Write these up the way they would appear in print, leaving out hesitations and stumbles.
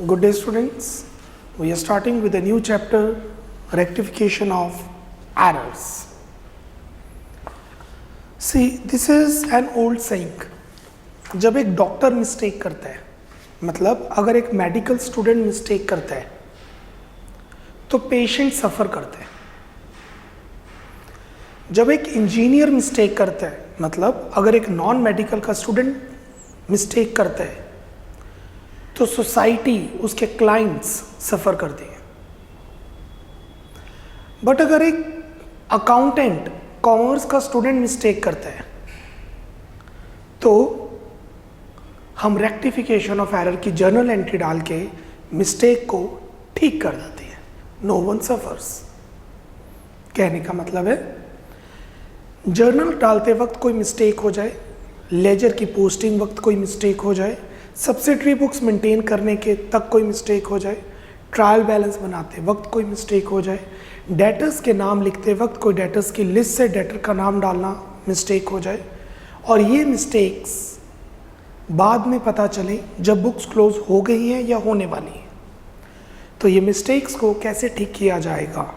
Good day, students. We are starting with a new chapter, rectification of errors. See, this is an old saying. जब एक doctor mistake करता है, मतलब अगर एक मेडिकल स्टूडेंट मिस्टेक करता है तो पेशेंट सफ़र करता है. जब एक इंजीनियर मिस्टेक करता है, मतलब अगर एक नॉन मेडिकल का स्टूडेंट मिस्टेक करता है तो सोसाइटी, उसके क्लाइंट्स सफ़र करते हैं. बट अगर एक अकाउंटेंट, कॉमर्स का स्टूडेंट मिस्टेक करता है तो हम रेक्टिफिकेशन ऑफ एरर की जर्नल एंट्री डाल के मिस्टेक को ठीक कर देते हैं. No one suffers. कहने का मतलब है जर्नल डालते वक्त कोई मिस्टेक हो जाए, लेजर की पोस्टिंग वक्त कोई मिस्टेक हो जाए, सब्सिडरी बुक्स मेंटेन करने के तक कोई मिस्टेक हो जाए, ट्रायल बैलेंस बनाते वक्त कोई मिस्टेक हो जाए, डेटर्स के नाम लिखते वक्त कोई डेटर्स की लिस्ट से डेटर का नाम डालना मिस्टेक हो जाए, और ये मिस्टेक्स बाद में पता चले जब बुक्स क्लोज हो गई हैं या होने वाली हैं. तो ये मिस्टेक्स को कैसे ठीक किया जाएगा.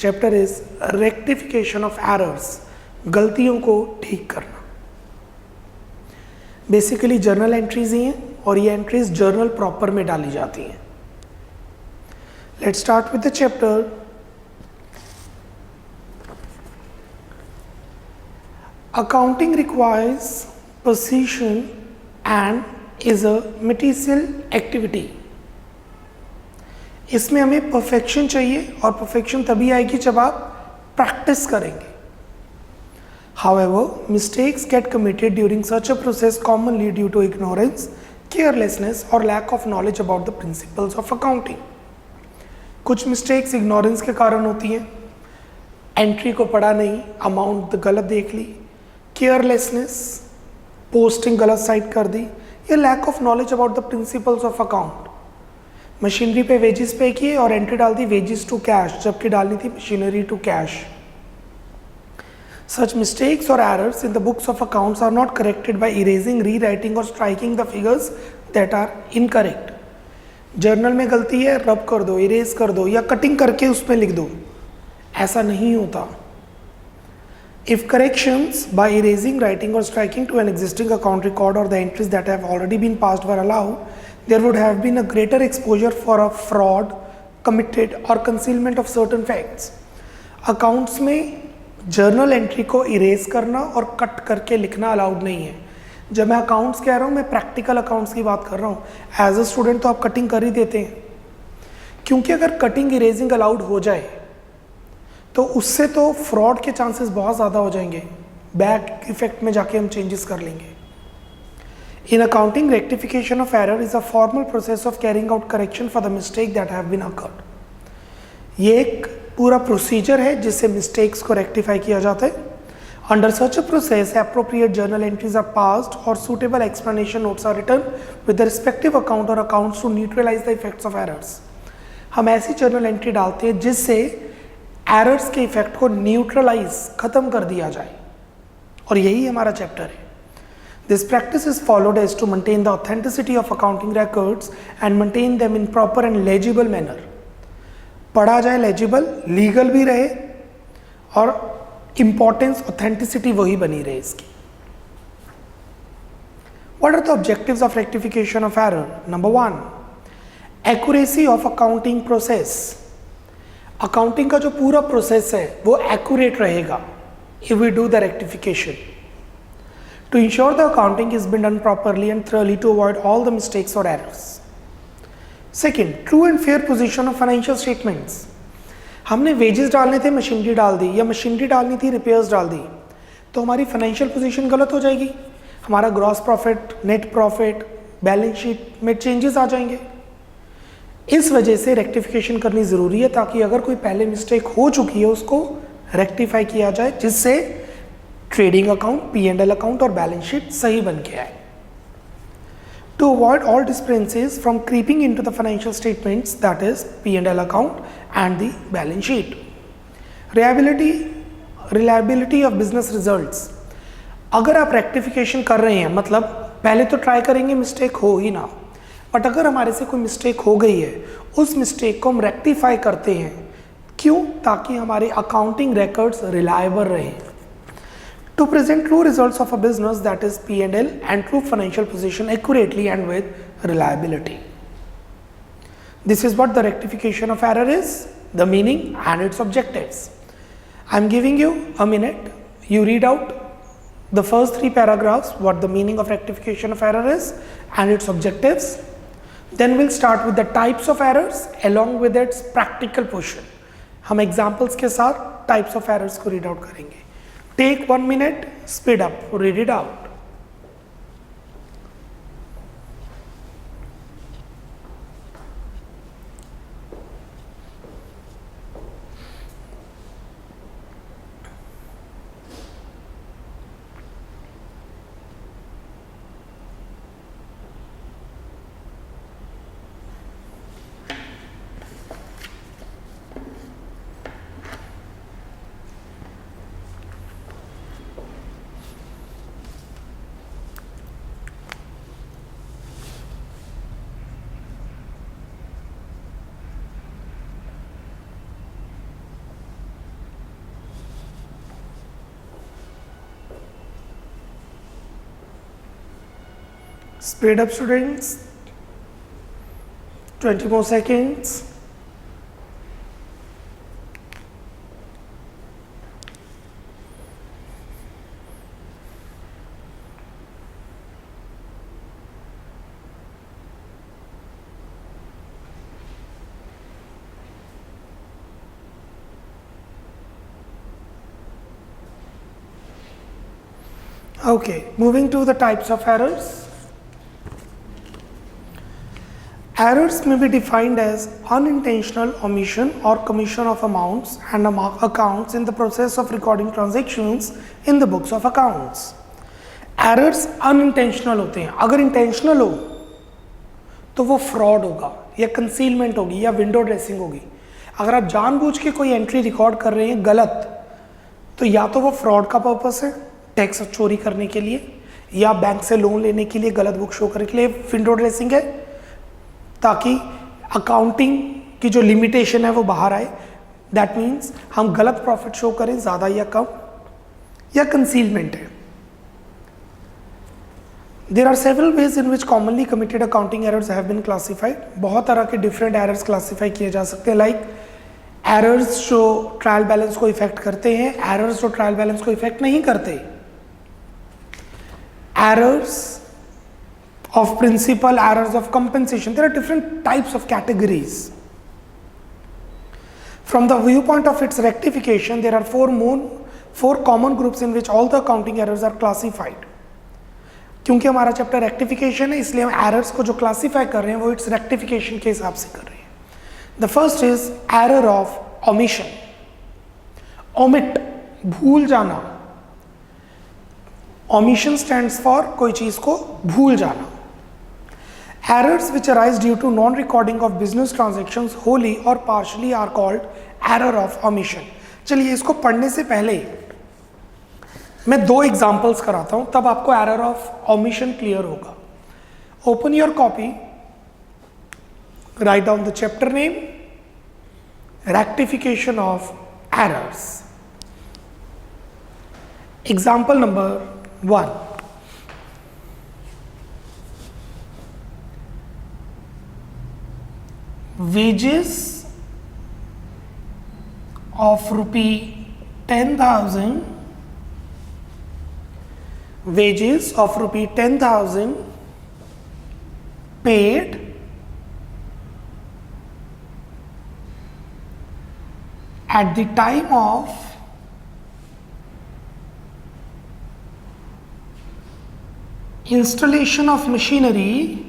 Chapter is rectification of errors, गलतियों को ठीक करना. बेसिकली जर्नल एंट्रीज ही हैं और ये एंट्रीज जर्नल प्रॉपर में डाली जाती हैं. Let's start with the chapter. Accounting requires precision and is a meticulous activity. इसमें हमें परफेक्शन चाहिए और परफेक्शन तभी आएगी जब आप प्रैक्टिस करेंगे. However, mistakes get committed during such a process commonly due to ignorance, carelessness or lack of knowledge about the principles of accounting. कुछ मिस्टेक्स इग्नोरेंस के कारण होती हैं. एंट्री को पढ़ा नहीं, अमाउंट गलत देख ली, केयरलेसनेस, पोस्टिंग गलत साइड कर दी, या lack of knowledge about the principles of account. Machinery पे वेजेस पे किए और एंट्री डाल दी वेजेस टू कैश, जबकि डालनी थी machinery to cash. Such mistakes और errors in the books of accounts are not corrected by erasing, rewriting और striking the figures that are incorrect. Journal में गलती है, रब कर दो, इरेज कर दो या कटिंग करके उसमें लिख दो. ऐसा नहीं होता. If corrections by erasing, writing or striking to an existing account record or the entries that have already been passed were allowed, there would have been a greater exposure for a fraud committed or concealment of certain facts. Accounts में journal entry को erase करना और cut करके लिखना allowed नहीं है. जब मैं accounts कह रहा हूँ, मैं practical accounts की बात कर रहा हूँ. As a student तो आप cutting कर ही देते हैं, क्योंकि अगर cutting erasing allowed हो जाए तो उससे तो फ्रॉड के चांसेस बहुत ज़्यादा हो जाएंगे. बैक इफेक्ट में जाके हम चेंजेस कर लेंगे. In accounting, rectification of error is a formal process of carrying out correction for the mistake that have been occurred. ये एक पूरा प्रोसीजर है जिससे मिस्टेक्स को रेक्टिफाई किया जाता है. Under such a process, appropriate journal entries are passed और suitable explanation notes are written with the respective account और accounts to neutralise the effects of errors. हम ऐसी जर्नल एंट्री डालते हैं जिससे एरर्स के इफेक्ट को न्यूट्रलाइज, खत्म कर दिया जाए, और यही हमारा चैप्टर है. This practice is followed as to maintain the authenticity of accounting records and maintain them in proper and legible manner. पढ़ा जाए, लेजिबल, लीगल भी रहे और इंपॉर्टेंस, ऑथेंटिसिटी वही बनी रहे इसकी. What are the objectives of rectification of error. Number 1, accuracy of accounting process. Accounting का जो पूरा प्रोसेस है वो एक्यूरेट रहेगा if we do the rectification. To ensure the accounting is been done properly and thoroughly to avoid all the mistakes और errors. Second, true and fair position of financial statements. हमने wages डालने थे, machinery डाल दी, या machinery डालनी थी, repairs डाल दी, तो हमारी फाइनेंशियल पोजीशन गलत हो जाएगी. हमारा gross profit, net profit, balance sheet में चेंजेस आ जाएंगे. इस वजह से रेक्टिफिकेशन करनी ज़रूरी है ताकि अगर कोई पहले मिस्टेक हो चुकी है उसको रेक्टिफाई किया जाए, जिससे ट्रेडिंग अकाउंट, P&L अकाउंट और बैलेंस शीट सही बन के आए. To avoid all discrepancies from creeping into the financial statements, that is P&L account and the balance sheet. Reliability of business results. अगर आप रेक्टिफिकेशन कर रहे हैं, मतलब पहले तो ट्राई करेंगे मिस्टेक हो ही ना, बट अगर हमारे से कोई मिस्टेक हो गई है, उस मिस्टेक को हम रेक्टिफाई करते हैं। क्यों? ताकि हमारे अकाउंटिंग रिकॉर्ड्स रिलायबल रहें। To present true results of a business, that is P&L and true financial position accurately and with reliability. This is what the rectification of error is, the meaning and its objectives. I am giving you a minute. You read out the first 3 paragraphs, what the meaning of rectification of error is and its objectives. Then we'll start with the types of errors along with its practical portion. हम examples के साथ types of errors को read out करेंगे. Take 1 minute, speed up, read it out. Speed up, students. 20 more seconds. Okay, moving to the types of errors. Errors may be defined as unintentional omission or commission of amounts and accounts in the process of recording transactions in the books of accounts. Errors unintentional होते हैं. अगर intentional हो तो वो fraud होगा या concealment होगी या window dressing होगी. अगर आप जानबूझ के कोई एंट्री रिकॉर्ड कर रहे हैं गलत, तो या तो वो फ्रॉड का पर्पस है, टैक्स चोरी करने के लिए, या बैंक से लोन लेने के लिए गलत बुक शो करने के लिए विंडो ड्रेसिंग है, ताकि अकाउंटिंग की जो लिमिटेशन है वो बाहर आए. दैट मीन्स हम गलत प्रॉफिट शो करें, ज़्यादा या कम, या कंसीलमेंट है. There are several ways in which commonly committed accounting errors have been classified. बहुत तरह के डिफरेंट एरर्स क्लासीफाई किए जा सकते हैं. लाइक एरर्स जो ट्रायल बैलेंस को इफेक्ट करते हैं, एरर्स जो ट्रायल बैलेंस को इफेक्ट नहीं करते, errors of principal, errors of compensation. There are different types of categories. From the viewpoint of its rectification, there are four common groups in which all the accounting errors are classified. क्योंकि हमारा chapter rectification है, इसलिए हम errors को जो classify कर रहे हैं वो इट्स रेक्टिफिकेशन के हिसाब से कर रहे हैं. The first is error of omission. Omit, भूल जाना. ओमिशन स्टैंड्स फॉर कोई चीज को भूल जाना. Errors which arise due to non-recording of business transactions wholly or partially are called error of omission. चलिए इसको पढ़ने से पहले मैं 2 एग्जाम्पल्स कराता हूं, तब आपको error of omission क्लियर होगा. Open your copy, write down the chapter name, rectification of errors. Example number 1. Wages of ₹10,000, wages of ₹10,000 paid at the time of installation of machinery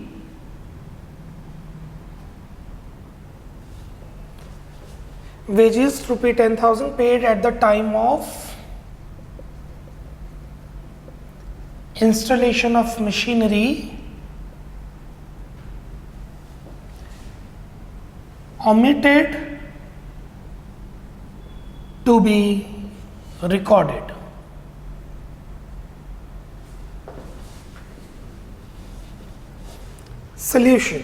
wages ₹10,000 paid at the time of installation of machinery omitted to be recorded. Solution.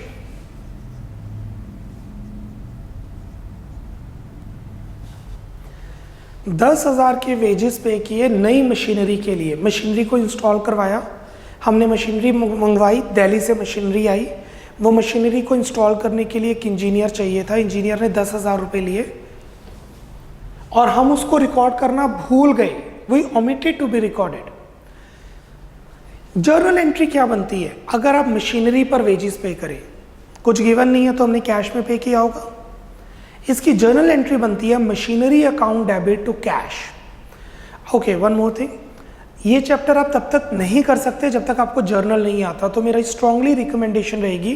$10,000 के wages पे किए नई machinery के लिए, machinery को install करवाया, हमने machinery मंगवाई, दिल्ली से मशीनरी आई, वो मशीनरी को इंस्टॉल करने के लिए एक इंजीनियर चाहिए था, इंजीनियर ने $10,000 लिए और हम उसको रिकॉर्ड करना भूल गए, we omitted to be recorded. Journal entry क्या बनती है? अगर आप मशीनरी पर वेजेस पे करें, कुछ गिवन नहीं है तो हमने कैश में पे किया होगा, इसकी जर्नल एंट्री बनती है machinery account debit to cash. Okay, one more thing, ये चैप्टर आप तब तक नहीं कर सकते जब तक आपको जर्नल नहीं आता, तो मेरा स्ट्रांगली रिकमेंडेशन रहेगी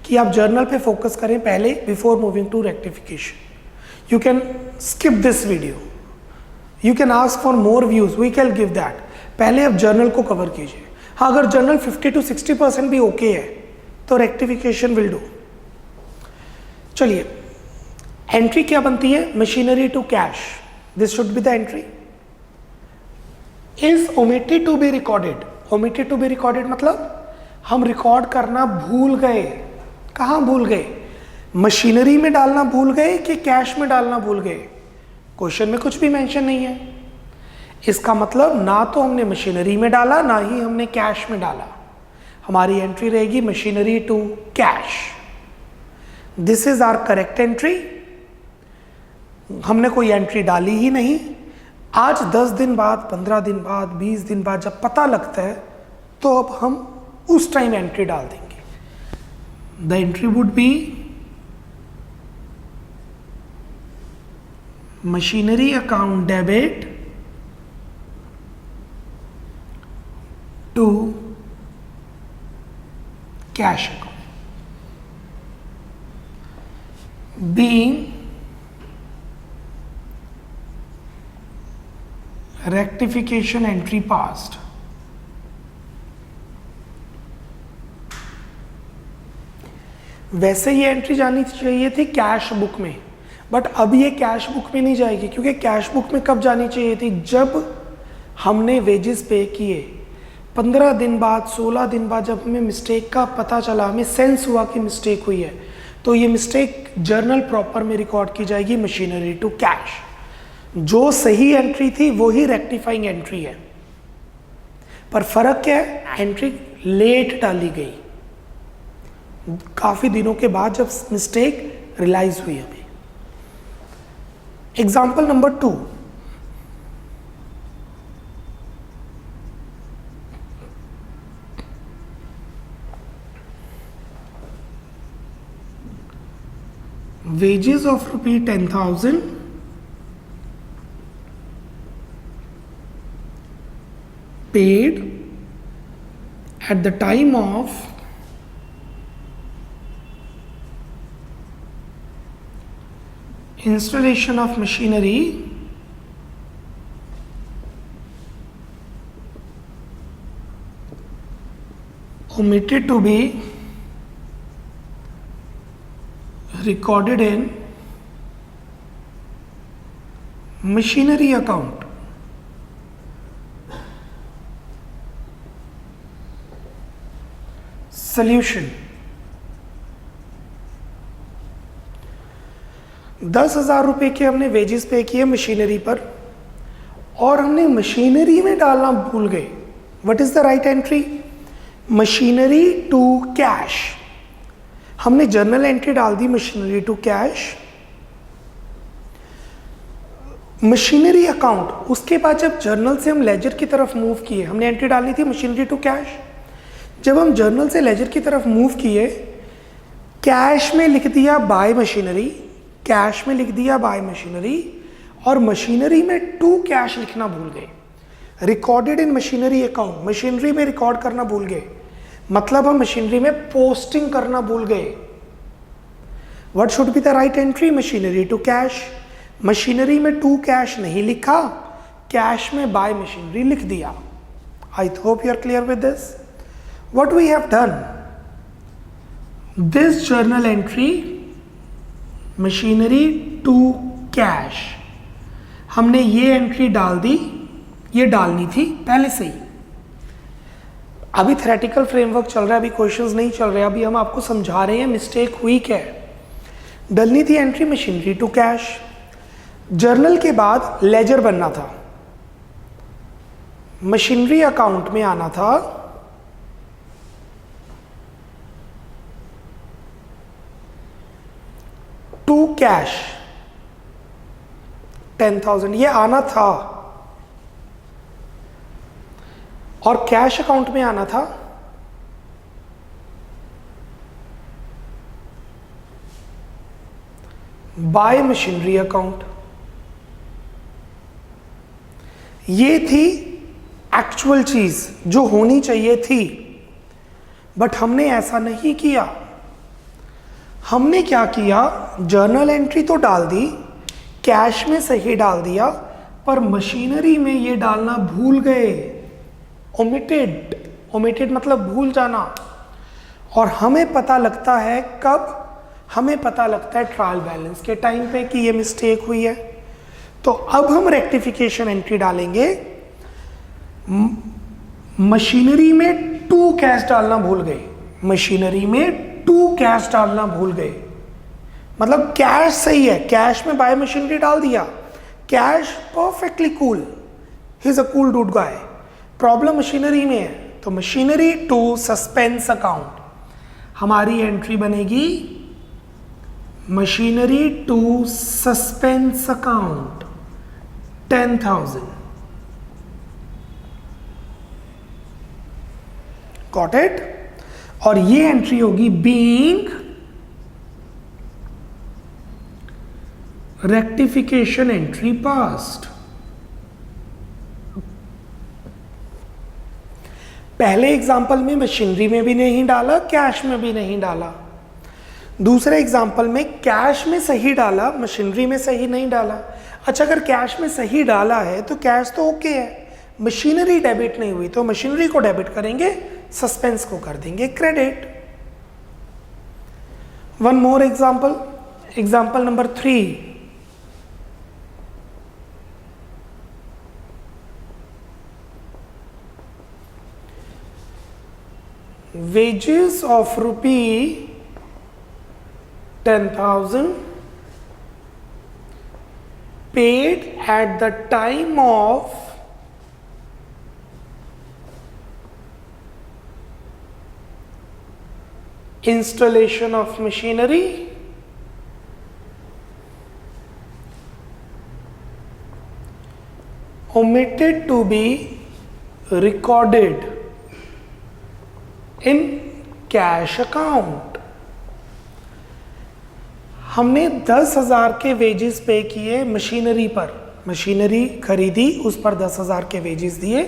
कि आप जर्नल पे फोकस करें पहले before moving to rectification. You can skip this video, you can ask for more views, we can give that. पहले आप जर्नल को कवर कीजिए। हाँ, अगर जर्नल 50 to 60% भी ओके है तो रेक्टिफिकेशन विल डू। चलिए, एंट्री क्या बनती है? Machinery to cash, this should be the entry. Is omitted to be recorded. Omitted to be recorded मतलब हम रिकॉर्ड करना भूल गए। कहाँ भूल गए? मशीनरी में डालना भूल गए कि कैश में डालना भूल गए? क्वेश्चन में कुछ भी मेंशन नहीं है। इसका मतलब ना तो हमने मशीनरी में डाला, ना ही हमने कैश में डाला। हमारी एंट्री रहेगी machinery to cash. This is our correct entry. हमने कोई एंट्री डाली ही नहीं। आज 10 दिन बाद, 15 दिन बाद, 20 दिन बाद जब पता लगता है तो अब हम उस टाइम एंट्री डाल देंगे। The entry would be machinery account debit to cash account, being rectification entry passed। वैसे ये एंट्री जानी चाहिए थी कैश बुक में, बट अब ये कैश बुक में नहीं जाएगी, क्योंकि कैश बुक में कब जानी चाहिए थी? जब हमने वेजेस पे किए। 15 दिन बाद, 16 दिन बाद जब हमें मिस्टेक का पता चला, हमें सेंस हुआ कि मिस्टेक हुई है, तो ये मिस्टेक जर्नल प्रॉपर में रिकॉर्ड की जाएगी मशीनरी टू कैश। जो सही एंट्री थी वो ही रेक्टिफाइंग एंट्री है, पर फर्क क्या है? एंट्री लेट डाली गई, काफी दिनों के बाद जब मिस्टेक रियलाइज हुई हमें। Example number 2, wages of ₹10,000 paid at the time of installation of machinery omitted to be recorded in machinery account। Solution. 10,000 रुपए के हमने वेजेस पे किए मशीनरी पर, और हमने मशीनरी में डालना भूल गए। What is the right entry? Machinery to cash. हमने जर्नल एंट्री डाल दी machinery to cash, machinery account. उसके बाद जब जर्नल से हम लेजर की तरफ मूव किए, हमने एंट्री डालनी थी मशीनरी टू कैश। जब हम जर्नल से लेजर की तरफ मूव किए, कैश में लिख दिया बाय मशीनरी, कैश में लिख दिया बाय मशीनरी, और मशीनरी में टू कैश लिखना भूल गए। Recorded in machinery account, machinery में रिकॉर्ड करना भूल गए, मतलब हम मशीनरी में पोस्टिंग करना भूल गए। What should be the right entry? Machinery to cash. Machinery में टू कैश नहीं लिखा, कैश में बाय मशीनरी लिख दिया। I hope you are clear with this. What we have done, this journal entry machinery to cash, हमने ये entry डाल दी, ये डालनी थी पहले से ही। अभी थ्योरेटिकल फ्रेमवर्क चल रहा है, अभी क्वेश्चंस नहीं चल रहे, अभी हम आपको समझा रहे हैं मिस्टेक हुई क्या है। डलनी थी entry machinery to cash, journal के बाद लेजर बनना था, मशीनरी अकाउंट में आना था टू कैश 10,000, ये आना था, और कैश अकाउंट में आना था बाय मशीनरी अकाउंट। ये थी एक्चुअल चीज जो होनी चाहिए थी, बट हमने ऐसा नहीं किया। हमने क्या किया, जर्नल एंट्री तो डाल दी, कैश में सही डाल दिया, पर मशीनरी में ये डालना भूल गए, ओमिटेड मतलब भूल जाना। और हमें पता लगता है कब, हमें पता लगता है ट्रायल बैलेंस के टाइम पे कि ये मिस्टेक हुई है। तो अब हम रेक्टिफिकेशन एंट्री डालेंगे, मशीनरी में टू कैश डालना भूल गए, मशीनरी में टू कैश डालना भूल गए, मतलब कैश सही है, कैश में बाय मशीनरी डाल दिया, cash perfectly cool, he is a cool dude guy. Problem machinery में है, तो मशीनरी टू सस्पेंस अकाउंट, हमारी एंट्री बनेगी machinery to suspense account 10,000। Got it? और ये एंट्री होगी बीइंग रेक्टिफिकेशन एंट्री पास्ड। पहले एग्जाम्पल में मशीनरी में भी नहीं डाला, कैश में भी नहीं डाला। दूसरे एग्जाम्पल में कैश में सही डाला, मशीनरी में सही नहीं डाला। अच्छा, अगर कैश में सही डाला है तो कैश तो ओके है, मशीनरी डेबिट नहीं हुई तो मशीनरी को डेबिट करेंगे, सस्पेंस को कर देंगे credit. One more example, example number 3। wages of rupee 10,000 paid at the time of installation of machinery omitted to be recorded in cash account. हमने 10,000 के वेजेस पे किए मशीनरी पर, मशीनरी खरीदी, उस पर 10,000 के वेजेस दिए,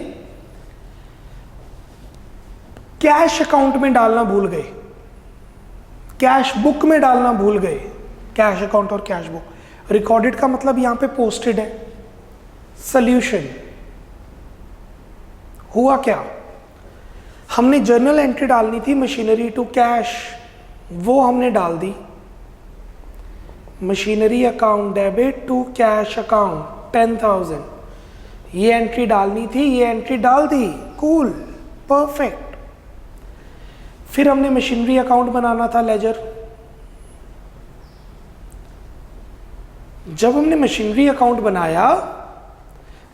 कैश अकाउंट में डालना भूल गए, कैश बुक में डालना भूल गए। कैश अकाउंट और कैश बुक, रिकॉर्डेड का मतलब यहां पे पोस्टेड है। सॉल्यूशन हुआ क्या, हमने जर्नल एंट्री डालनी थी मशीनरी टू कैश, वो हमने डाल दी, machinery account debit to cash account 10,000, ये एंट्री डालनी थी, ये एंट्री डाल दी, कूल परफेक्ट। फिर हमने मशीनरी अकाउंट बनाना था लेजर, जब हमने मशीनरी अकाउंट बनाया,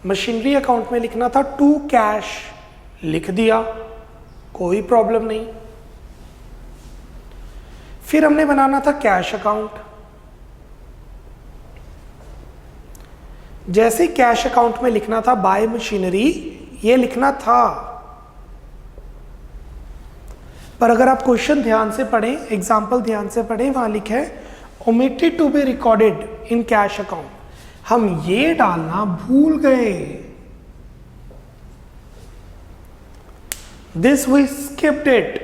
मशीनरी अकाउंट में लिखना था टू कैश, लिख दिया, कोई प्रॉब्लम नहीं। फिर हमने बनाना था कैश अकाउंट, जैसे कैश अकाउंट में लिखना था बाय मशीनरी, ये लिखना था, पर अगर आप क्वेश्चन ध्यान से पढ़ें, एग्जाम्पल ध्यान से पढ़ें, वहां लिखा है omitted to be recorded in cash account, हम ये डालना भूल गए, दिस वी स्किप्ड इट।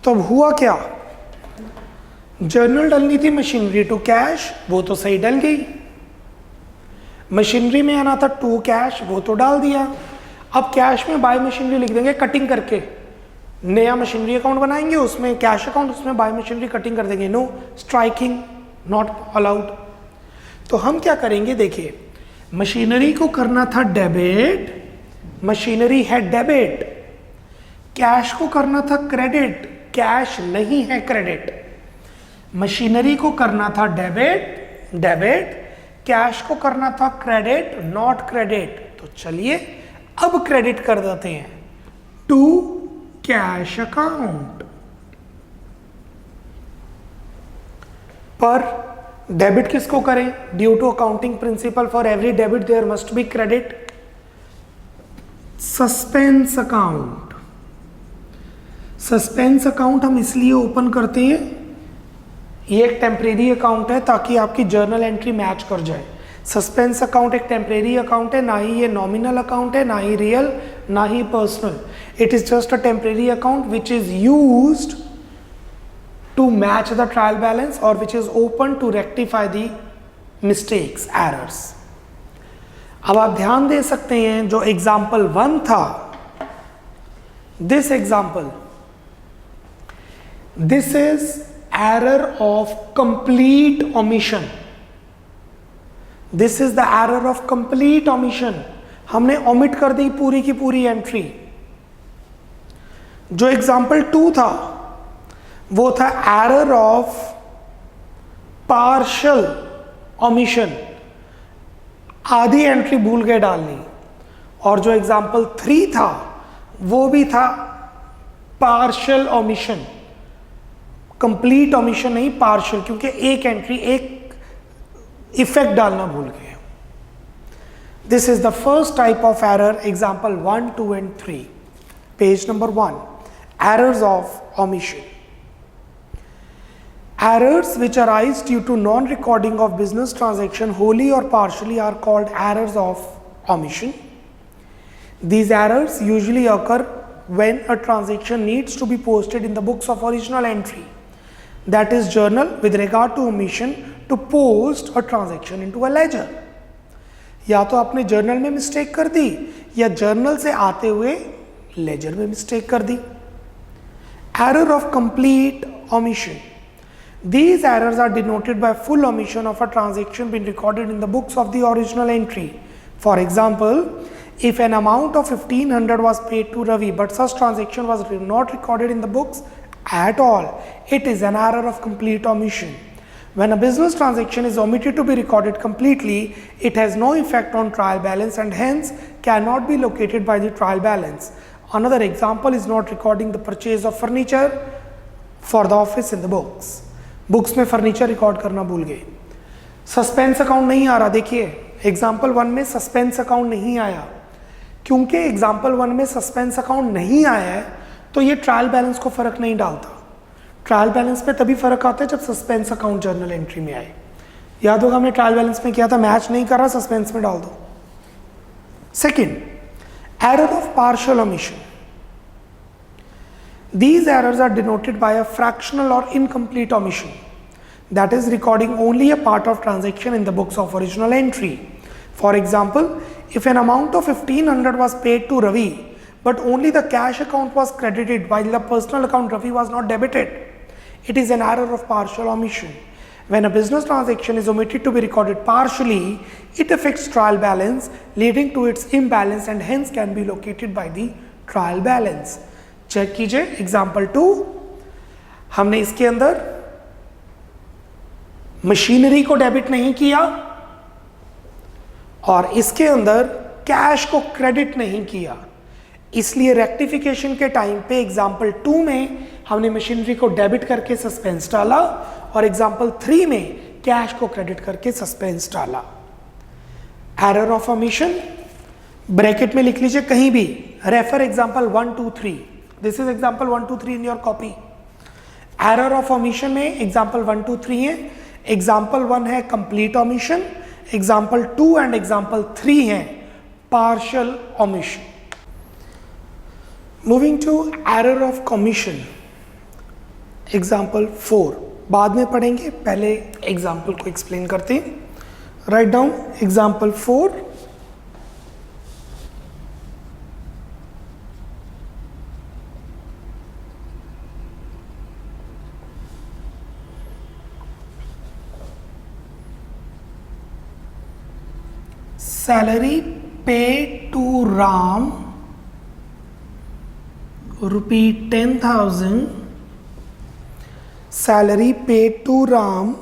तो अब हुआ क्या, जर्नल डालनी थी मशीनरी टू कैश, वो तो सही डल गई, मशीनरी में आना था टू कैश, वो तो डाल दिया। अब कैश में बाय मशीनरी लिख देंगे कटिंग करके, नया मशीनरी अकाउंट बनाएंगे, उसमें कैश अकाउंट, उसमें बाय मशीनरी कटिंग कर देंगे, नो स्ट्राइकिंग, नॉट अलाउड। तो हम क्या करेंगे, देखिए मशीनरी को करना था डेबिट, मशीनरी है डेबिट, कैश को करना था क्रेडिट, कैश नहीं है क्रेडिट। मशीनरी को करना था डेबिट, डेबिट। कैश को करना था क्रेडिट, नॉट क्रेडिट। तो चलिए अब क्रेडिट कर देते हैं टू कैश अकाउंट। पर डेबिट किसको करें? Due to accounting principle for every debit there must be credit. Suspense account, suspense account हम इसलिए ओपन करते हैं, ये एक टेम्परेरी अकाउंट है ताकि आपकी जर्नल एंट्री मैच कर जाए। सस्पेंस अकाउंट एक टेम्परेरी अकाउंट है, ना ही ये नॉमिनल अकाउंट है, ना ही रियल, ना ही personal. It is just a temporary account which is used to match the trial balance or which is open to rectify the mistakes, errors. अब आप ध्यान दे सकते हैं जो एग्जाम्पल 1 था, this example, this is error of complete omission. This is the error of complete omission. हमने omit कर दी पूरी की पूरी एंट्री। जो एग्जाम्पल 2 था वो था एरर ऑफ पार्शियल ओमिशन, आधी एंट्री भूल गए डालनी। और जो एग्जाम्पल 3 था वो भी था पार्शियल ओमिशन, कंप्लीट ओमिशन नहीं, पार्शियल, क्योंकि एक एंट्री एक इफेक्ट डालना भूल गए। This is the first type of error, example 1, 2 and 3, page number 1, errors of omission. Errors which arise due to non-recording of business transaction wholly or partially are called errors of omission. These errors usually occur when a transaction needs to be posted in the books of original entry, that is journal, with regard to omission to post a transaction into a ledger. या तो आपने journal में mistake कर दी या journal से आते हुए लेजर में मिस्टेक कर दी। Error of complete omission. These errors are denoted by full omission of a transaction being recorded in the books of the original entry. For example, if an amount of 1500 was paid to Ravi but such transaction was not recorded in the books at all, it is an error of complete omission. When a business transaction is omitted to be recorded completely, it has no effect on trial balance and hence cannot be located by the trial balance. Another example is not recording the purchase of furniture for the office in the books. Books में furniture record करना भूल गए। Suspense account नहीं आ रहा, देखिए example 1 में suspense account नहीं आया। क्योंकि एग्जाम्पल 1 में सस्पेंस अकाउंट नहीं आया है तो ये ट्रायल बैलेंस को फर्क नहीं डालता। ट्रायल बैलेंस पे तभी फर्क आता है जब सस्पेंस अकाउंट जर्नल एंट्री में आए। याद होगा हमने ट्रायल बैलेंस में किया था, मैच नहीं कर रहा, सस्पेंस में डाल दो। Second, error of partial omission. These errors are denoted by a fractional or incomplete omission, that is recording only a part of transaction in the books of original entry. For example, if an amount of 1500 was paid to Ravi but only the cash account was credited while the personal account Ravi was not debited, it is an error of partial omission. When a business transaction is omitted to be recorded partially, it affects trial balance, leading to its imbalance and hence can be located by the trial balance. Check कीजिए example 2, हमने इसके अंदर machinery को debit नहीं किया और इसके अंदर कैश को क्रेडिट नहीं किया, इसलिए रेक्टिफिकेशन के टाइम पे एग्जाम्पल 2 में हमने मशीनरी को डेबिट करके सस्पेंस डाला और एग्जाम्पल 3 में कैश को क्रेडिट करके सस्पेंस डाला। एरर ऑफ ओमिशन ब्रैकेट में लिख लीजिए कहीं भी, refer example 1, 2, 3। This is example 1, 2, 3 in your copy. Error of omission में एग्जाम्पल 1, 2, 3 है। एग्जाम्पल 1 है complete omission, example 2 and example 3 है partial omission. Moving to error of commission, example 4 बाद में पढ़ेंगे, पहले एग्जाम्पल को एक्सप्लेन करते हैं। Write down example 4। Salary paid to Ram ₹10,000 salary paid to Ram,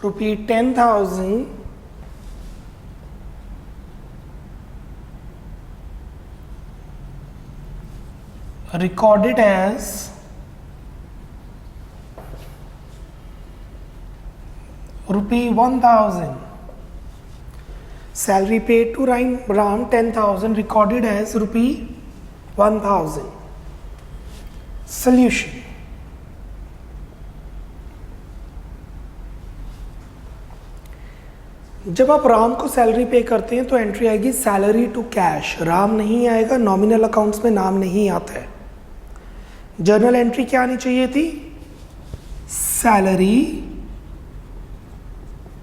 ₹10,000 recorded as ₹1,000. Salary paid to Ram 10,000 recorded as ₹1,000. Solution. जब आप राम को सैलरी पे करते हैं तो एंट्री आएगी सैलरी टू कैश, राम नहीं आएगा, नॉमिनल अकाउंट्स में नाम नहीं आता है। जर्नल एंट्री क्या आनी चाहिए थी? Salary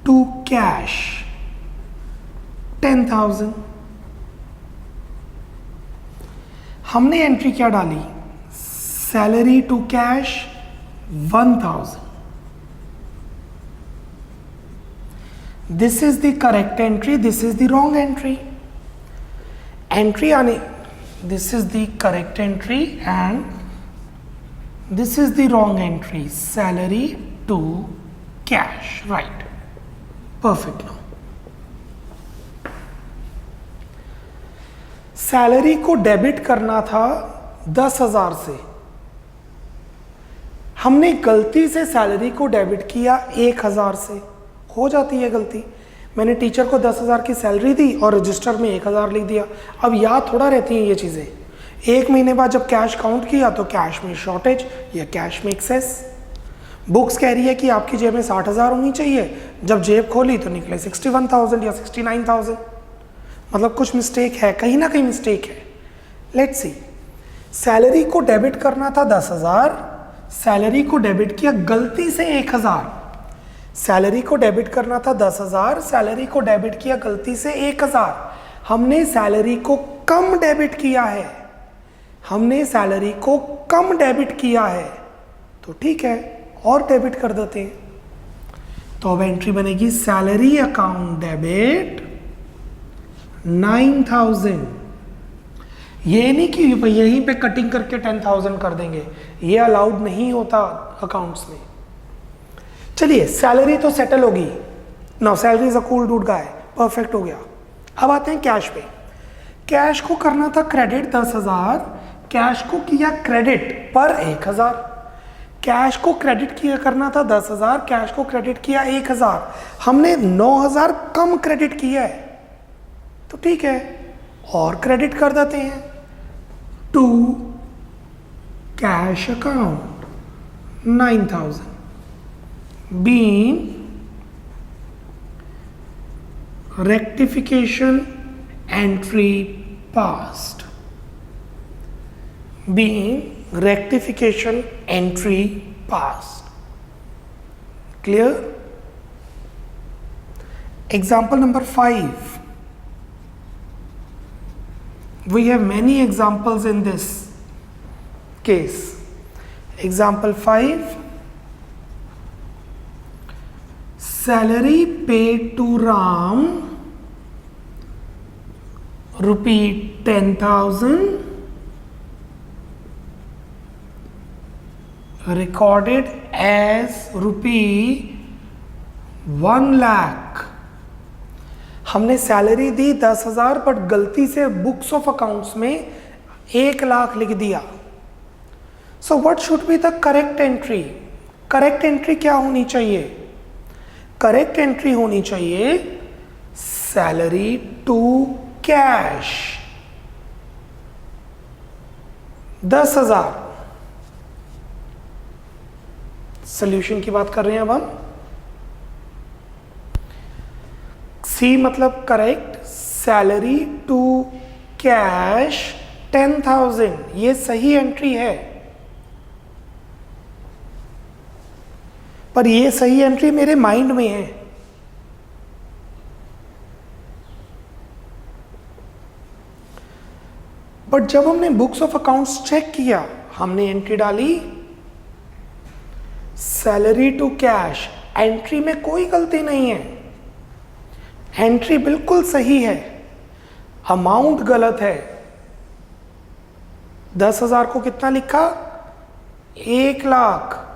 to cash 10,000। हमने एंट्री क्या डाली? Salary to cash 1,000। This is the correct entry, this is the wrong entry. Entry आने, this is the correct entry and this is the wrong entry, salary to cash, right, perfect. Now salary को debit करना था 10,000 से, हमने गलती से salary को debit किया 1,000 से। हो जाती है गलती, मैंने टीचर को 10,000 की सैलरी दी और रजिस्टर में 1,000 लिख दिया। अब याद थोड़ा रहती हैं ये चीज़ें। एक महीने बाद जब कैश काउंट किया तो कैश में शॉर्टेज या कैश में एक्सेस। बुक्स कह रही है कि आपकी जेब में 60,000 होनी चाहिए, जब जेब खोली तो निकले 61,000 या 69,000। मतलब कुछ मिस्टेक है, कहीं ना कहीं मिस्टेक है। लेट्स सी, सैलरी को डेबिट करना था 10,000, सैलरी को डेबिट किया गलती से 1,000। सैलरी को डेबिट करना था 10,000, सैलरी को डेबिट किया गलती से 1,000। हमने सैलरी को कम डेबिट किया है, हमने सैलरी को कम डेबिट किया है, तो ठीक है और डेबिट कर देते हैं। तो अब एंट्री बनेगी सैलरी अकाउंट डेबिट 9,000। ये नहीं कि भाई यहीं पे कटिंग करके 10,000 कर देंगे, ये अलाउड नहीं होता अकाउंट्स में। चलिए सैलरी तो सेटल होगी, now salary is a cool dude guy, perfect हो गया। अब आते हैं कैश पे। कैश को करना था क्रेडिट 10,000, कैश को किया क्रेडिट पर 1,000। कैश को क्रेडिट किया करना था 10,000, कैश को क्रेडिट किया 1,000। हमने 9,000 कम क्रेडिट किया है, तो ठीक है और क्रेडिट कर देते हैं to cash account 9,000 being rectification entry passed, being rectification entry passed. Clear? Example number 5. We have many examples in this case. Example 5. Salary paid to Ram ₹10,000 recorded as ₹1,00,000। हमने सैलरी दी 10,000 बट गलती से books of accounts में 1,00,000 लिख दिया। So what should be the correct entry? Correct entry क्या होनी चाहिए? Correct entry होनी चाहिए सैलरी टू कैश 10,000। सॉल्यूशन की बात कर रहे हैं अब हम। सी मतलब करेक्ट, सैलरी टू कैश 10,000, ये सही एंट्री है। पर ये सही एंट्री मेरे माइंड में है, बट जब हमने बुक्स ऑफ अकाउंट्स चेक किया, हमने एंट्री डाली सैलरी टू कैश, एंट्री में कोई गलती नहीं है, एंट्री बिल्कुल सही है, अमाउंट गलत है। 10,000 को कितना लिखा? 1,00,000।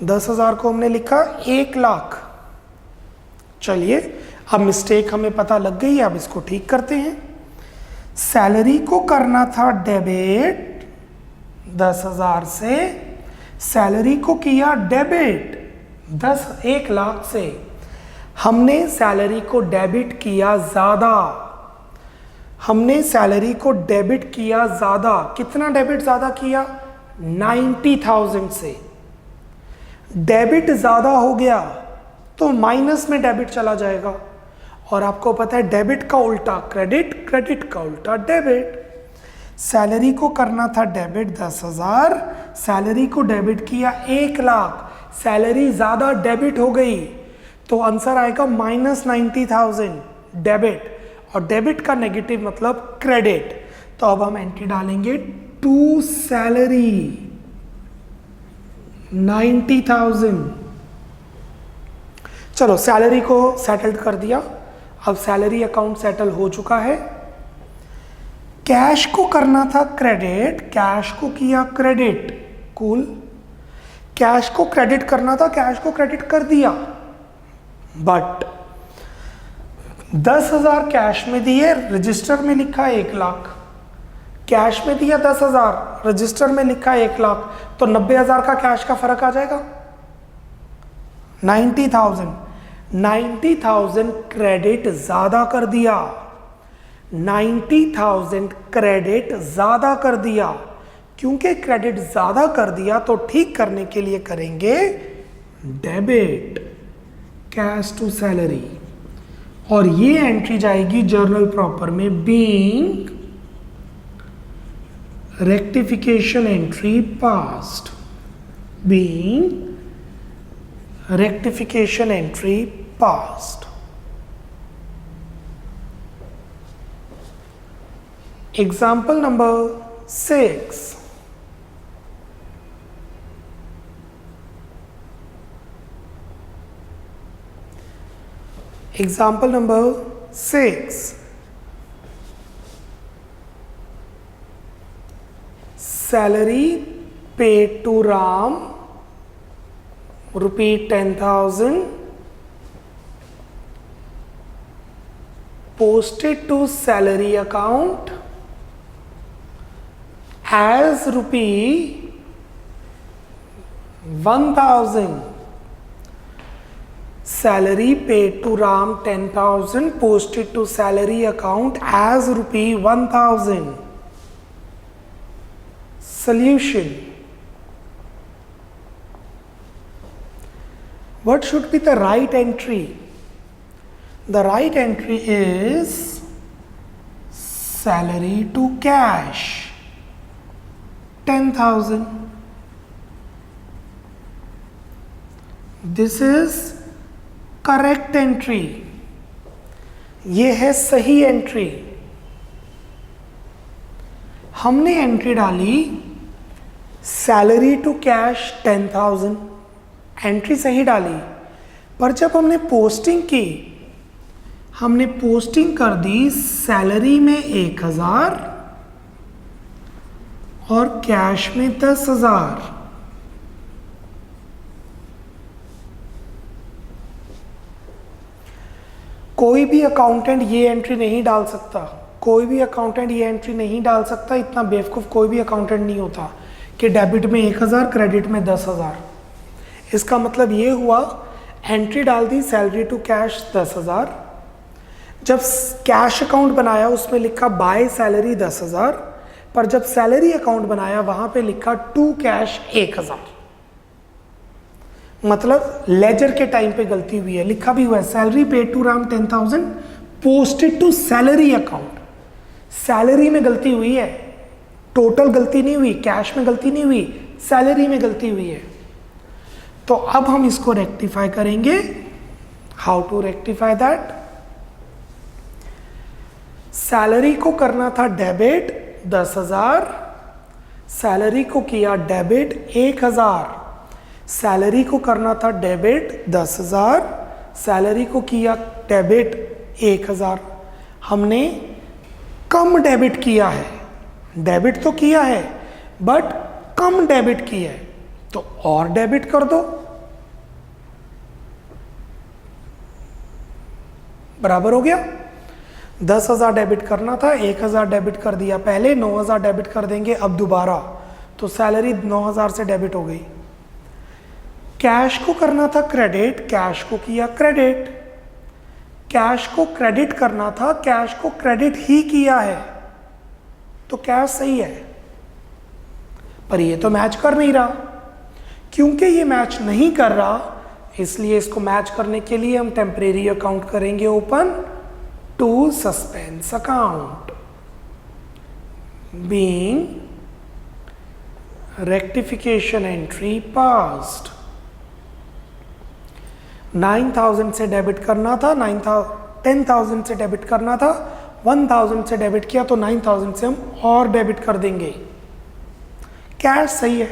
10,000 को हमने लिखा 1,00,000। चलिए, अब मिस्टेक हमें पता लग गई है, अब इसको ठीक करते हैं। सैलरी को करना था डेबिट 10,000 से, सैलरी को किया डेबिट 1,00,000 से। हमने सैलरी को डेबिट किया ज़्यादा, हमने सैलरी को डेबिट किया ज़्यादा। कितना डेबिट ज़्यादा किया? 90,000 से। डेबिट ज़्यादा हो गया तो माइनस में डेबिट चला जाएगा, और आपको पता है डेबिट का उल्टा क्रेडिट, क्रेडिट का उल्टा डेबिट। सैलरी को करना था डेबिट 10,000, सैलरी को डेबिट किया 1,00,000, सैलरी ज़्यादा डेबिट हो गई तो आंसर आएगा -90,000 डेबिट, और डेबिट का नेगेटिव मतलब क्रेडिट। तो अब हम एंट्री डालेंगे टू सैलरी 90,000। चलो, सैलरी को सेटल्ड कर दिया, अब सैलरी अकाउंट सेटल हो चुका है। कैश को करना था क्रेडिट, कैश को किया क्रेडिट, कूल। कैश को क्रेडिट करना था, कैश को क्रेडिट कर दिया, बट 10,000 कैश में दिए, रजिस्टर में लिखा 1,00,000। कैश में दिया 10,000, रजिस्टर में लिखा 1,00,000, तो 90,000 का कैश का फर्क आ जाएगा। 90,000 क्रेडिट ज्यादा कर दिया, 90,000 क्रेडिट ज्यादा कर दिया। क्योंकि क्रेडिट ज्यादा कर दिया तो ठीक करने के लिए करेंगे डेबिट कैश टू सैलरी, और ये एंट्री जाएगी जर्नल प्रॉपर में being rectification entry past, being rectification entry past. Example number 6, example number 6, salary paid to Ram ₹10,000, posted to salary account as ₹1,000. Salary paid to Ram 10,000, posted to salary account as ₹1,000. Solution. What should be the right entry? The right entry is salary to cash 10,000. This is correct entry, ये है सही entry. हमने entry डाली salary to cash 10,000, entry सही डाली, पर जब हमने पोस्टिंग की, हमने पोस्टिंग कर दी सैलरी में 1,000 और कैश में 10,000। कोई भी अकाउंटेंट ये एंट्री नहीं डाल सकता, कोई भी अकाउंटेंट ये एंट्री नहीं डाल सकता। इतना बेवकूफ़ कोई भी अकाउंटेंट नहीं होता कि डेबिट में 1,000 क्रेडिट में 10,000। इसका मतलब ये हुआ एंट्री डाल दी सैलरी टू कैश 10,000, जब कैश अकाउंट बनाया उसमें लिखा बाय सैलरी 10,000, पर जब सैलरी अकाउंट बनाया वहां पे लिखा टू कैश 1,000। मतलब लेजर के टाइम पे गलती हुई है, लिखा भी हुआ है salary paid to Ram 10,000 posted to salary account. Salary में गलती हुई है, टोटल गलती नहीं हुई, कैश में गलती नहीं हुई, सैलरी में गलती हुई है। तो अब हम इसको रेक्टिफाई करेंगे। How to rectify that? Salary को करना था डेबिट 10,000, सैलरी को किया डेबिट 1,000। सैलरी को करना था डेबिट 10,000, सैलरी को किया डेबिट 1,000। हमने कम डेबिट किया है, डेबिट तो किया है बट कम डेबिट किया है, तो और डेबिट कर दो, बराबर हो गया। 10,000 डेबिट करना था, 1,000 डेबिट कर दिया पहले, 9,000 डेबिट कर देंगे अब दोबारा, तो सैलरी 9,000 से डेबिट हो गई। कैश को करना था क्रेडिट, कैश को किया क्रेडिट, कैश को क्रेडिट करना था, कैश को क्रेडिट ही किया है, तो कैश सही है। पर ये तो मैच कर नहीं रहा, क्योंकि ये मैच नहीं कर रहा इसलिए इसको मैच करने के लिए हम टेम्परेरी अकाउंट करेंगे open to suspense account, being rectification entry passed. 9,000 से डेबिट करना था, 10,000 से डेबिट करना था, 1,000 से डेबिट किया तो 9,000 से हम और डेबिट कर देंगे, कैश सही है।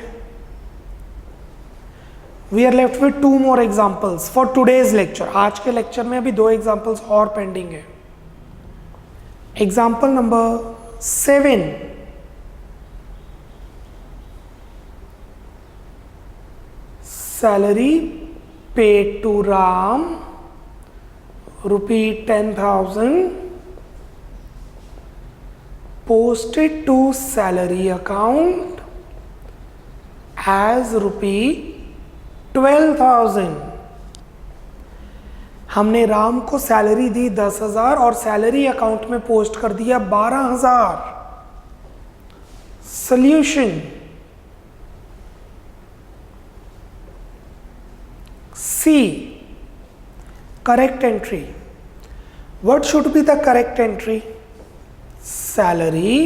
We are left with 2 more examples for today's lecture. आज के लेक्चर में अभी 2 एग्जाम्पल्स और पेंडिंग है। Example number 7, salary paid to Ram ₹10,000 posted to salary account as ₹12,000। हमने राम को सैलरी दी 10,000 और सैलरी अकाउंट में पोस्ट कर दिया 12,000। Solution, C, correct entry. What should be the correct entry? Salary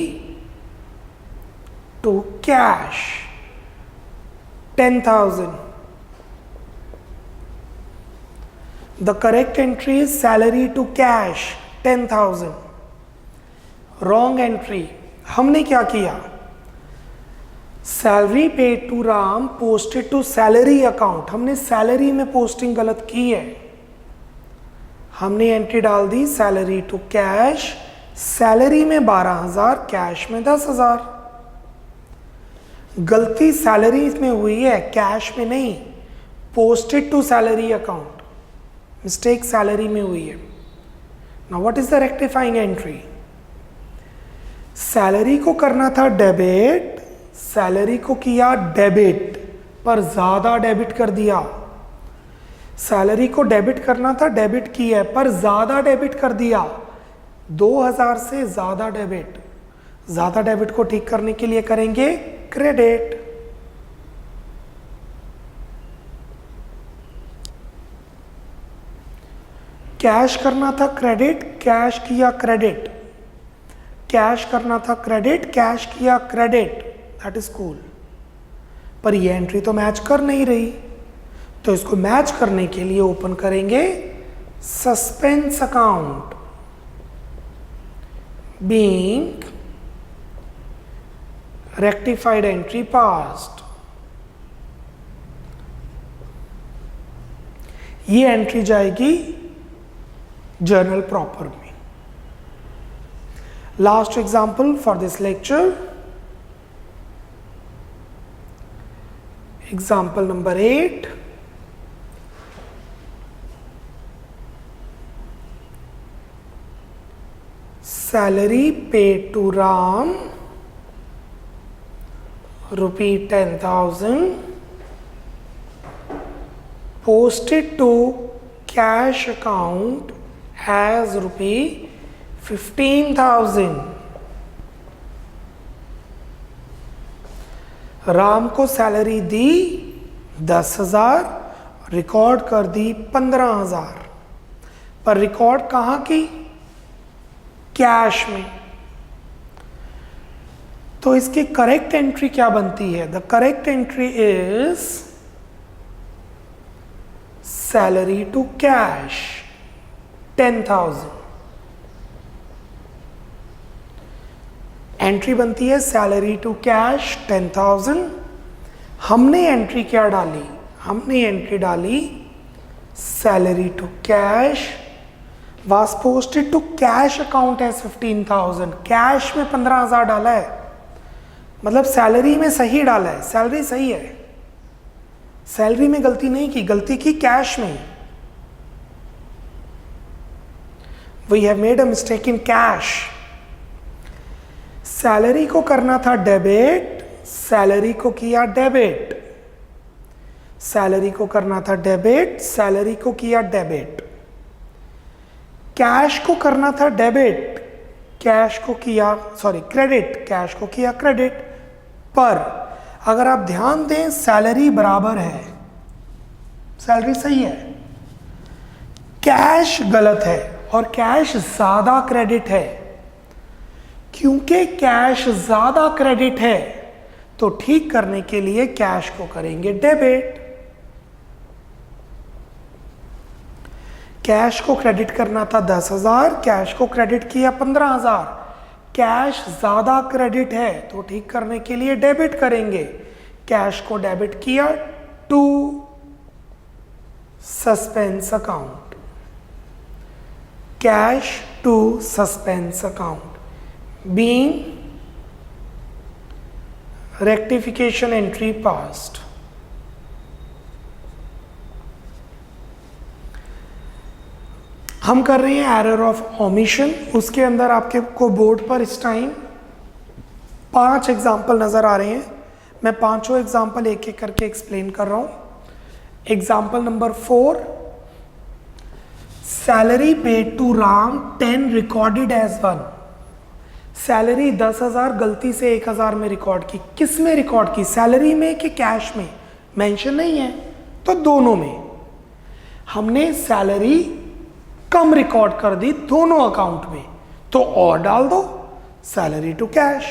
to cash 10,000. The correct entry is salary to cash 10,000. Wrong entry. हमने क्या किया? Salary paid to Ram posted to salary account, हमने salary में posting गलत की है। हमने entry डाल दी सैलरी टू कैश, सैलरी में 12,000, कैश में 10,000। गलती सैलरी में हुई है, कैश में नहीं। Posted to salary account, mistake salary में हुई है। Now what is the rectifying entry? Salary को करना था डेबिट, सैलरी को किया डेबिट पर ज्यादा डेबिट कर दिया। सैलरी को डेबिट करना था, डेबिट किया पर ज्यादा डेबिट कर दिया, 2,000 से ज्यादा डेबिट। ज्यादा डेबिट को ठीक करने के लिए करेंगे क्रेडिट। कैश करना था क्रेडिट, कैश किया क्रेडिट, कैश करना था क्रेडिट, कैश किया क्रेडिट, दैट इज कूल। पर ये एंट्री तो मैच कर नहीं रही, तो इसको मैच करने के लिए ओपन करेंगे suspense account, being rectified entry passed. ये एंट्री जाएगी जर्नल प्रॉपर में। Last example for this lecture, example number 8, salary paid to Ram ₹10,000 posted to cash account as ₹15,000। Ram को सैलरी दी 10,000, रिकॉर्ड कर दी 15,000, पर रिकॉर्ड कहाँ की? कैश में। तो इसकी करेक्ट एंट्री क्या बनती है? The correct entry is salary to cash 10,000। Entry बनती है सैलरी टू कैश 10,000। हमने एंट्री क्या डाली? हमने एंट्री डाली salary to cash was posted to cash account as 15,000, cash में 15,000 डाला है, मतलब सैलरी में सही डाला है, सैलरी सही है, सैलरी में गलती नहीं की, गलती की कैश में। We have made a mistake in cash. Salary को करना था डेबिट, सैलरी को किया डेबिट, सैलरी को करना था डेबिट, सैलरी को किया डेबिट। कैश को करना था डेबिट, कैश को किया क्रेडिट, कैश को किया क्रेडिट। पर अगर आप ध्यान दें सैलरी बराबर है, सैलरी सही है, कैश गलत है और कैश ज्यादा क्रेडिट है। क्योंकि कैश ज्यादा क्रेडिट है तो ठीक करने के लिए कैश को करेंगे डेबिट। कैश को क्रेडिट करना था 10,000, कैश को क्रेडिट किया 15,000। कैश ज्यादा क्रेडिट है तो ठीक करने के लिए डेबिट करेंगे। कैश को डेबिट किया to suspense account, cash to suspense account, being rectification entry passed. हम कर रहे हैं एरर ऑफ ओमिशन। उसके अंदर आपके को बोर्ड पर इस टाइम 5 एग्जाम्पल नजर आ रहे हैं। मैं पांचों एग्जाम्पल एक एक करके एक्सप्लेन कर रहा हूं। Example number 4, salary paid to Ram 10 recorded as 1। Salary 10,000 गलती से 1,000 में रिकॉर्ड की। किस में रिकॉर्ड की, सैलरी में कि कैश में? मेंशन नहीं है तो दोनों में। हमने सैलरी कम रिकॉर्ड कर दी दोनों अकाउंट में, तो और डाल दो salary to cash.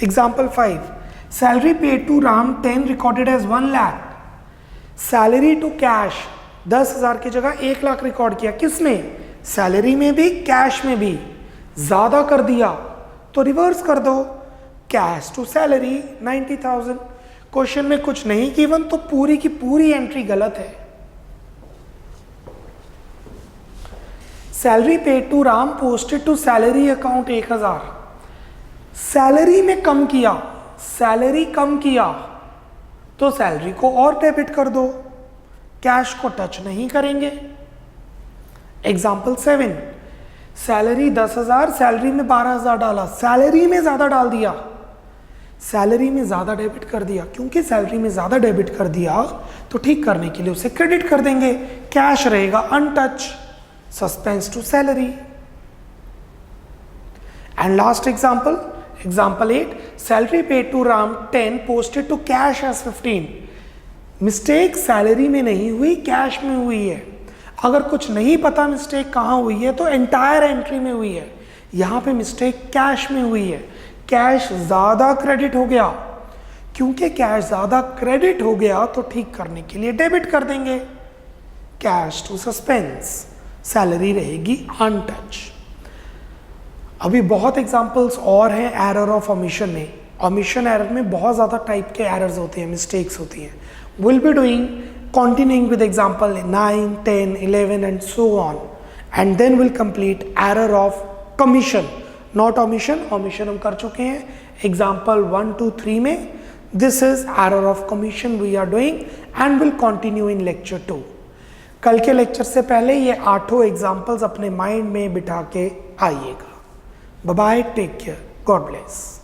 Example 5, salary paid to Ram 10 recorded as 1 lakh. Salary to cash 10,000 की जगह 1 लाख रिकॉर्ड किया। किसमें? सैलरी में भी कैश में भी। ज्यादा कर दिया तो रिवर्स कर दो, कैश टू सैलरी 90,000। क्वेश्चन में कुछ नहीं गिवन तो पूरी की पूरी एंट्री गलत है। Salary paid to Ram posted to salary account 1,000। Salary में कम किया, सैलरी कम किया तो सैलरी को और डेबिट कर दो, कैश को टच नहीं करेंगे। एग्जाम्पल 7, सैलरी 10,000, सैलरी में 12,000 डाला, सैलरी में ज्यादा डाल दिया, सैलरी में ज्यादा डेबिट कर दिया। क्योंकि सैलरी में ज्यादा डेबिट कर दिया तो ठीक करने के लिए उसे क्रेडिट कर देंगे, कैश रहेगा untouch, suspense to salary. And last example, example 8, salary paid to Ram 10 posted to cash as 15। Mistake salary में नहीं हुई, कैश में हुई है। अगर कुछ नहीं पता मिस्टेक कहां हुई है तो एंटायर एंट्री में हुई है। यहां पे मिस्टेक कैश में हुई है, कैश ज्यादा क्रेडिट हो गया। क्योंकि कैश ज्यादा क्रेडिट हो गया तो ठीक करने के लिए डेबिट कर देंगे, कैश टू सस्पेंस, सैलरी रहेगी अनटच। अभी बहुत एग्जांपल्स और हैं एरर ऑफ ओमिशन में। ओमिशन एरर में बहुत ज़्यादा टाइप के एरर्स होते हैं, मिस्टेक्स होती हैं। Will be doing continuing with example 9, 10, 11 and so on, and then we'll complete error of commission, not omission. Omission हम कर चुके हैं example 1, 2, 3 में। This is error of commission we are doing and will continue in lecture 2. कल के lecture से पहले ये 8 एग्जाम्पल्स अपने माइंड में बिठा के आइएगा। Bye bye, take care, God bless.